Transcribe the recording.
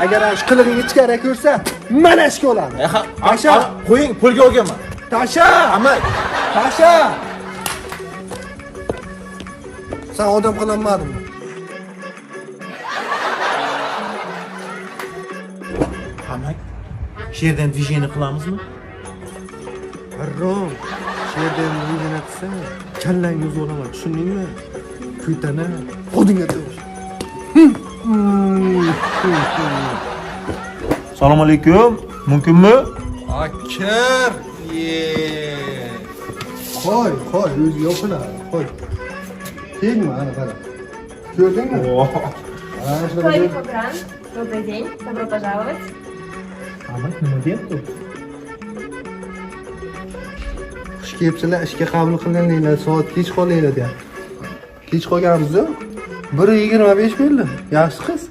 Agar shu qilig'ingni ichkari ko'rsa, mana ishga olaman. Tasha, qo'ying, qo'lga olganman. Tasha! Amma Tasha! Sen odam qilinmadingmi? Hamak, sherdan движение qilamizmi? Harom. Sherdan yuzini qilsa, kallangizni o'laman, tushundingmi? Kuytana, odinga to'sh. Assalomu alaykum. Mumkinmi? Akir. Qo'y, o'zi yopiladi. Qo'y. Tegma, ana qara. Ko'rdingmi? Столик Укран. Добрый день. Добро пожаловать. Hamak nima deyapti? Xush kelibsizlar, ishga qabul qilinglar, soat kech qolinglar deyapti. Kech qolganmiz-ku. 1:25 bo'ldi. Yaxshi qiz.